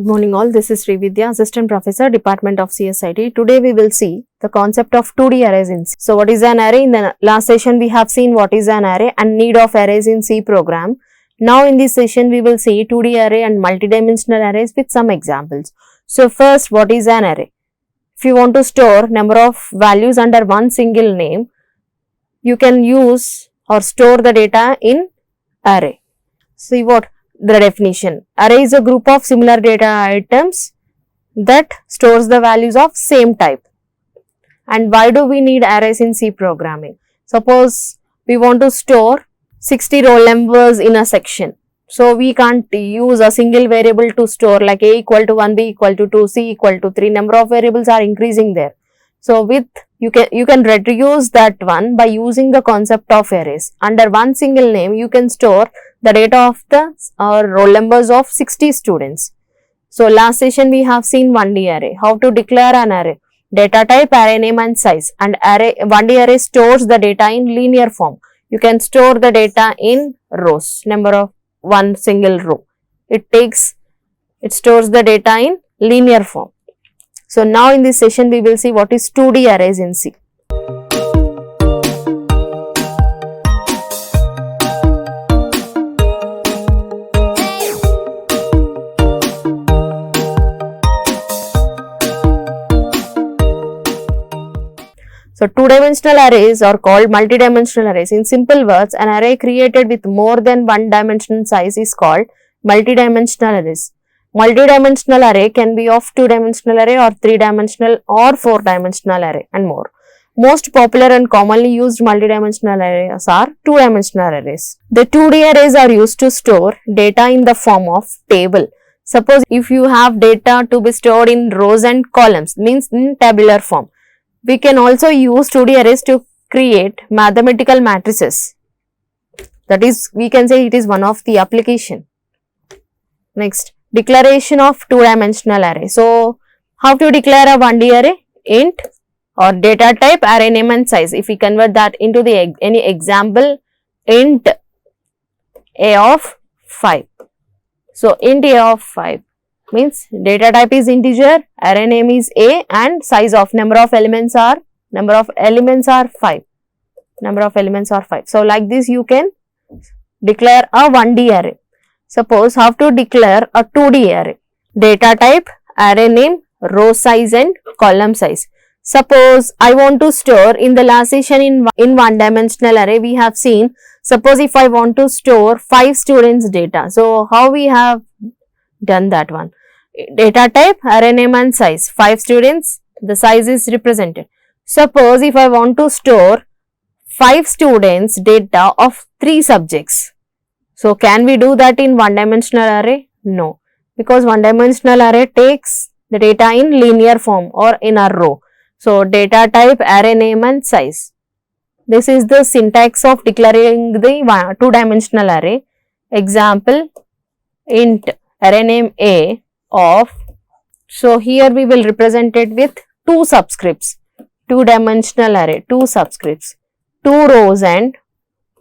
Good morning all, this is Srividya, Assistant Professor, Department of CSIT. Today we will see the concept of 2D arrays in C. So what is an array? In the last session we have seen what is an array and need of arrays in C program. Now in this session we will see 2D array and multidimensional arrays with some examples. So first, what is an array? If you want to store number of values under one single name, you can use or store the data in array. See what the definition. Array is a group of similar data items that stores the values of same type. And why do we need arrays in C programming? Suppose we want to store 60 roll numbers in a section. So we can't use a single variable to store like A equal to 1, B equal to 2, C equal to 3. Number of variables are increasing there. So with you can reduce that one by using the concept of arrays. Under one single name, you can store the data of the roll numbers of 60 students. So last session we have seen 1D array. How to declare an array? Data type, array name and size. And 1D array stores the data in linear form. You can store the data in rows, number of one single row. It stores the data in linear form. So now in this session we will see what is 2D arrays in C. So two-dimensional arrays are called multidimensional arrays. In simple words, an array created with more than one dimension size is called multidimensional arrays. Multidimensional array can be of two-dimensional array or three-dimensional or four-dimensional array and more. Most popular and commonly used multidimensional arrays are two-dimensional arrays. The 2D arrays are used to store data in the form of table. Suppose if you have data to be stored in rows and columns, means in tabular form. We can also use 2D arrays to create mathematical matrices. That is, we can say it is one of the application. Next, declaration of two-dimensional array. So, how to declare a 1D array? Int or data type, array name and size. If we convert that into the any example, int a of 5. So, int a of 5 means data type is integer, array name is a and size of number of elements are 5. Number of elements are 5. So, like this you can declare a 1D array. Suppose how to declare a 2D array. Data type, array name, row size and column size. Suppose I want to store in the last session in one dimensional array we have seen. Suppose if I want to store 5 students data. So, how we have done that one? Data type, array name and size. 5 students, the size is represented. Suppose if I want to store 5 students data of 3 subjects. So, can we do that in one dimensional array? No, because one dimensional array takes the data in linear form or in a row. So, data type, array name and size. This is the syntax of declaring the two-dimensional array. Example, int array name a of, so here we will represent it with 2 subscripts, two-dimensional array, 2 subscripts, 2 rows and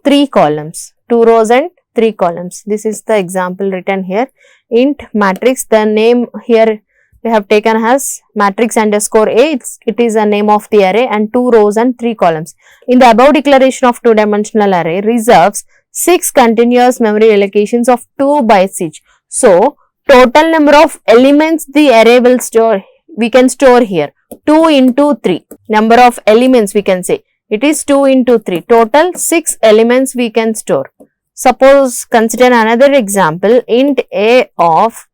3 columns, 2 rows and 3 columns. This is the example written here. Int matrix, the name here we have taken as matrix underscore a, it is a name of the array and 2 rows and 3 columns. In the above declaration of two-dimensional array reserves 6 continuous memory allocations of 2 bytes each. So, total number of elements the array will store, we can store here 2 into 3. Number of elements we can say, it is 2 into 3. Total 6 elements we can store. Suppose consider another example, int a of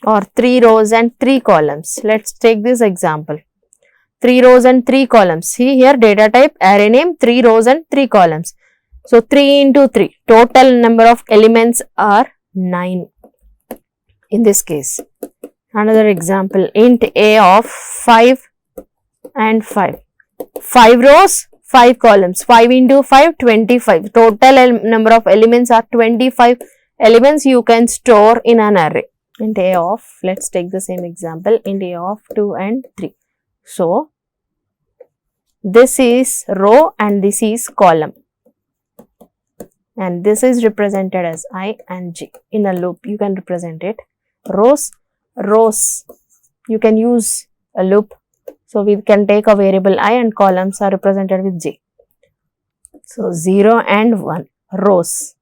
or 3 rows and 3 columns. Let's take this example. 3 rows and 3 columns. See here data type, array name, 3 rows and 3 columns. So, 3 into 3. Total number of elements are 9 in this case. Another example, int a of 5 and 5. 5 rows, 5 columns. 5 into 5, 25. Total number of elements are 25 elements you can store in an array. Int a of, let's take the same example, int a of 2 and 3. So, this is row and this is column. and this is represented as I and J. In a loop, you can represent it. Rows, rows, you can use a loop. So we can take a variable I and columns are represented with J. So 0 and 1 rows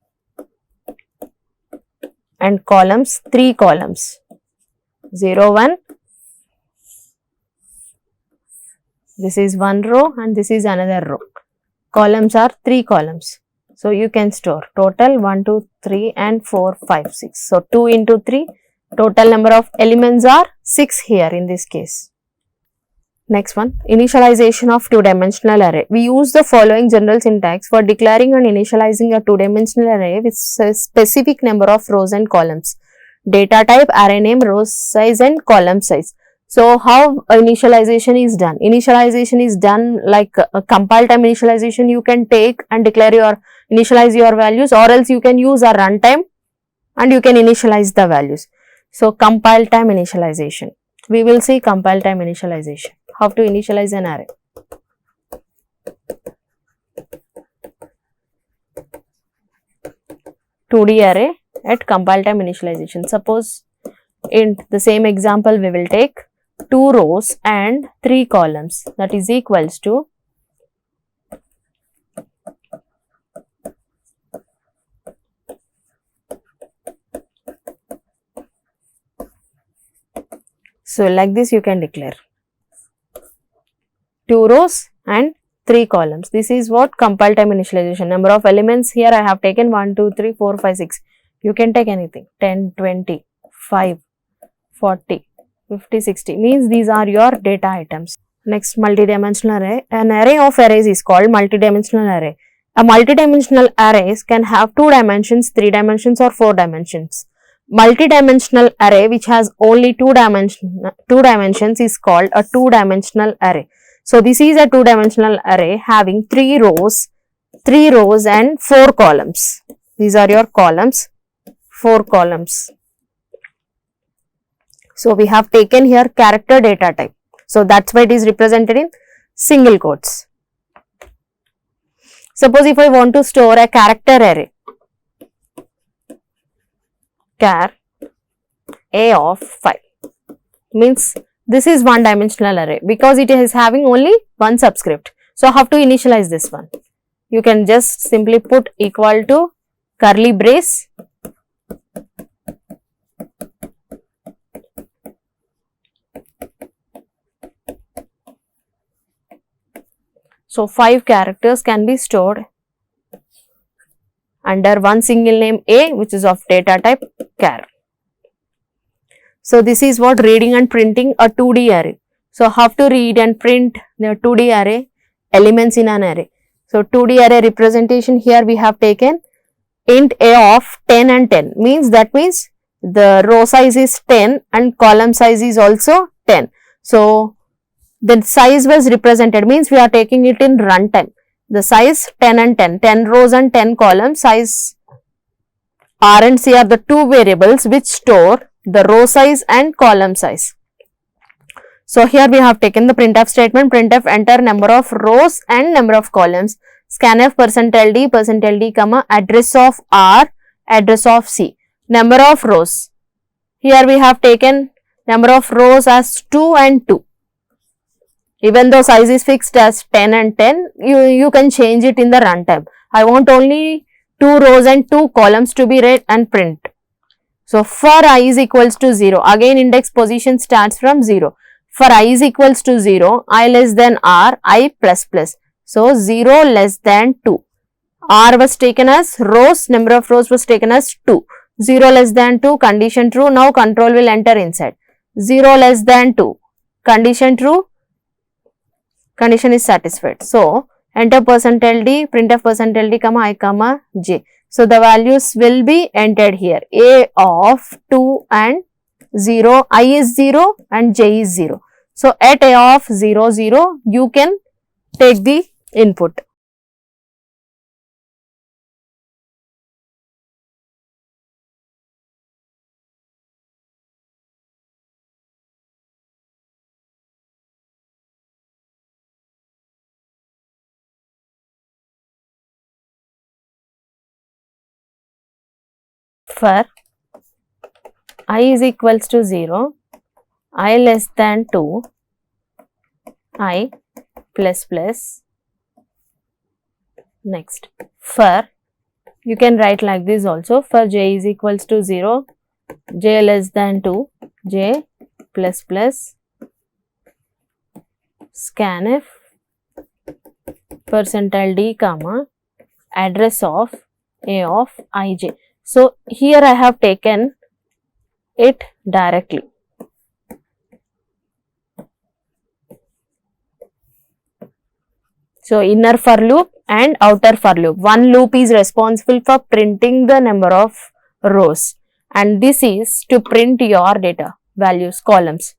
and columns, 3 columns. 0, 1. This is one row and this is another row. Columns are 3 columns. So you can store total 1, 2, 3 and 4, 5, 6. So 2 into 3, total number of elements are 6 here in this case. Next one, initialization of two-dimensional array. We use the following general syntax for declaring and initializing a two-dimensional array with a specific number of rows and columns. Data type, array name, row size and column size. So how initialization is done? Initialization is done like a compile time initialization. You can take and declare your initialize your values, or else you can use a runtime and you can initialize the values. So compile time initialization. We will see compile time initialization. How to initialize an array. Array at compile time initialization. Suppose in the same example we will take 2 rows and 3 columns, that is equals to so like this you can declare 2 rows and 3 columns. This is what compile time initialization. Number of elements here I have taken 1, 2, 3, 4, 5, 6. You can take anything 10, 20, 5, 40, 50, 60 means these are your data items. Next, multidimensional array. An array of arrays is called multidimensional array. A multidimensional array can have 2 dimensions, 3 dimensions or 4 dimensions. Multidimensional array which has only 2 dimensions is called a 2-dimensional array. So this is a 2-dimensional array having 3 rows and 4 columns. These are your columns, 4 columns. So we have taken here character data type. So that's why it is represented in single quotes. Suppose if I want to store a character array, char a of 5 means this is 1-dimensional array because it is having only one subscript. So how to initialize this one? You can just simply put equal to curly brace so 5 characters can be stored under one single name A, which is of data type char. So this is what reading and printing a 2D array. So how to read and print the 2D array elements in an array. So 2D array representation here we have taken int A of 10 and 10 means the row size is 10 and column size is also 10. So the size was represented means we are taking it in runtime. The size 10 and 10, 10 rows and 10 columns, size R and C are the 2 variables which store the row size and column size. So here we have taken the printf statement, printf enter number of rows and number of columns, scanf %d comma address of R, address of C, number of rows. Here we have taken number of rows as 2 and 2. Even though size is fixed as 10 and 10, you can change it in the runtime. I want only 2 rows and 2 columns to be read and print. So for I is equals to 0, again index position starts from 0. For I is equals to 0, I less than R, I plus plus. So 0 less than 2. R was taken as rows, number of rows was taken as 2. 0 less than 2, condition true, now control will enter inside. 0 less than 2, condition true, condition is satisfied. So enter %d, printf %d comma I comma j. So the values will be entered here. A of 2 and 0, I is 0 and j is 0. So at A of 0, 0, you can take the input. for I is equals to 0, I less than 2, I plus plus. Next, for, you can write like this also, for j is equals to 0, j less than 2, j plus plus, scanf percentile d comma address of a of ij. So here I have taken it directly. So inner for loop and outer for loop. One loop is responsible for printing the number of rows and this is to print your data values columns.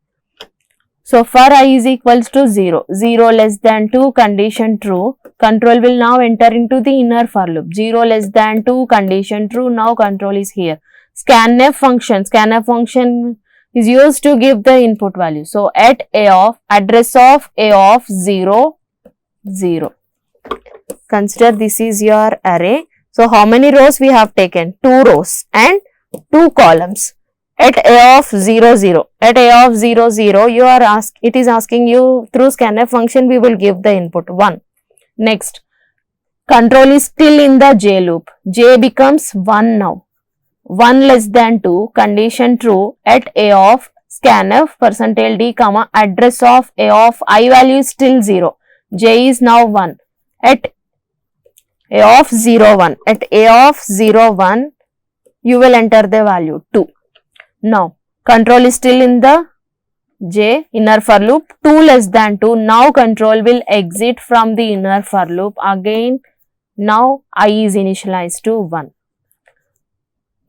So for I is equals to 0, 0 less than 2 condition true, control will now enter into the inner for loop. 0 less than 2 condition true, now control is here. Scanf function is used to give the input value. So at a of address of a of 0, 0. Consider this is your array. So how many rows we have taken? 2 rows and 2 columns. At a of 0, 0. At a of 0, 0, it is asking you through scanf function we will give the input 1. Next, control is still in the j loop. J becomes 1 now. 1 less than 2, condition true, at a of scanf percentile d comma address of a of I value is still 0. J is now 1. At a of 0, 1. At a of 0, 1, you will enter the value 2. Now, control is still in the j inner for loop, 2 less than 2. Now, control will exit from the inner for loop. Again, now I is initialized to 1.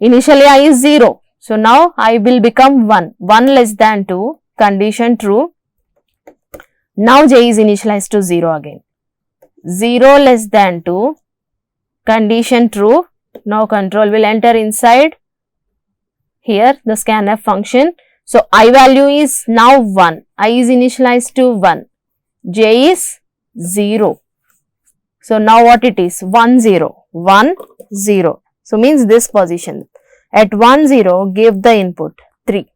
Initially, I is 0. So, now I will become 1. 1 less than 2, condition true. Now, j is initialized to 0 again. 0 less than 2, condition true. Now, control will enter inside here the scanf function. So, I value is now 1. I is initialized to 1. J is 0. So, now what it is? 1, 0. 1, 0. So, means this position. At 1, 0, give the input 3.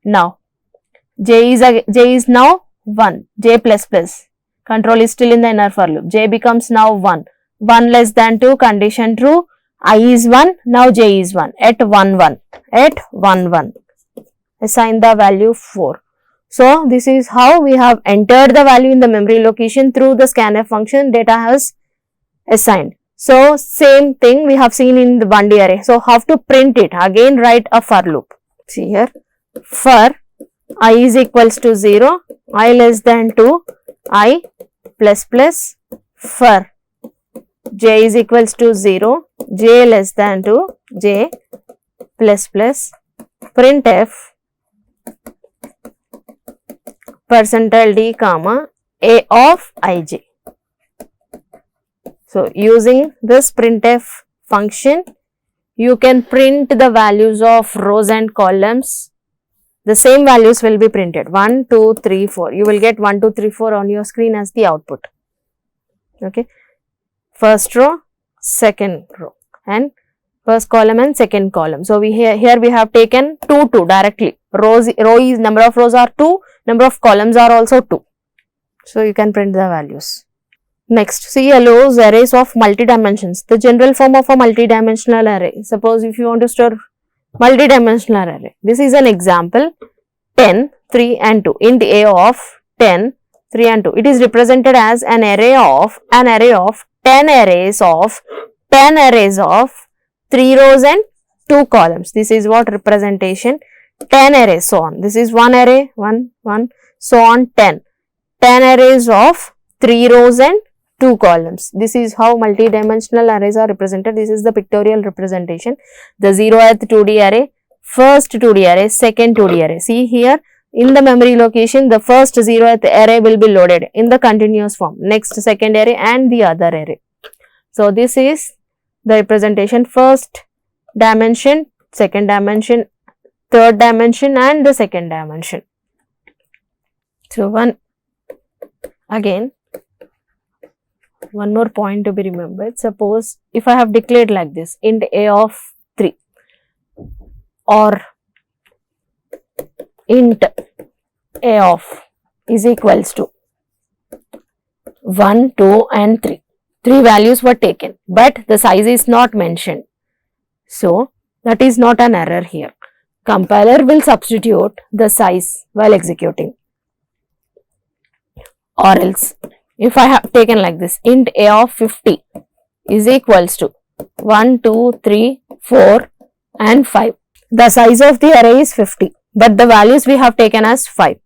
Now, J is now 1. J plus plus. Control is still in the inner for loop. J becomes now 1. 1 less than 2, condition true. I is 1, now j is 1, at 1, 1, at 1, 1. Assign the value 4. So, this is how we have entered the value in the memory location through the scanf function data has assigned. So, same thing we have seen in the 1D array. So, how to print it? Again, write a for loop. See here, for I is equals to 0, I less than 2, I plus plus, for j is equals to 0, j less than 2, j plus plus, printf percentile d comma a of ij. So, using this printf function, you can print the values of rows and columns. The same values will be printed 1, 2, 3, 4. You will get 1, 2, 3, 4 on your screen as the output. Okay. First row, second row and first column and second column. So, here we have taken 2, 2 directly. Row is number of rows are 2, number of columns are also 2. So, you can print the values. Next, C allows arrays of multi-dimensions. The general form of a multi-dimensional array. Suppose if you want to store multi-dimensional array. This is an example 10, 3 and 2. Int a of 10, 3 and 2. It is represented as an array of 10 arrays of 3 rows and 2 columns. This is what representation 10 arrays, so on. This is one array, 1, so on 10. 10 arrays of 3 rows and 2 columns. This is how multi-dimensional arrays are represented. This is the pictorial representation. The 0th 2D array, first 2D array, second 2D array. See here in the memory location, the first 0th array will be loaded in the continuous form. Next second array and the other array. So, this is the representation first dimension, second dimension, third dimension and the second dimension. So, one more point to be remembered. Suppose if I have declared like this, int a of 3. or int a of is equals to 1, 2 and 3. 3 values were taken, but the size is not mentioned. So, that is not an error here. Compiler will substitute the size while executing. Or else, if I have taken like this, int a of 50 is equals to 1, 2, 3, 4 and 5. The size of the array is 50, but the values we have taken as 5.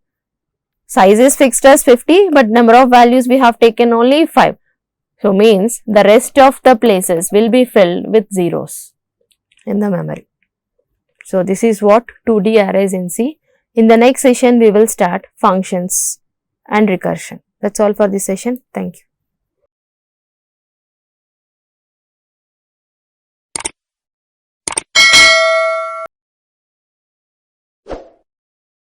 Size is fixed as 50, but number of values we have taken only 5. So, means the rest of the places will be filled with zeros in the memory. So, this is what 2D arrays in C. In the next session, we will start functions and recursion. That's all for this session. Thank you.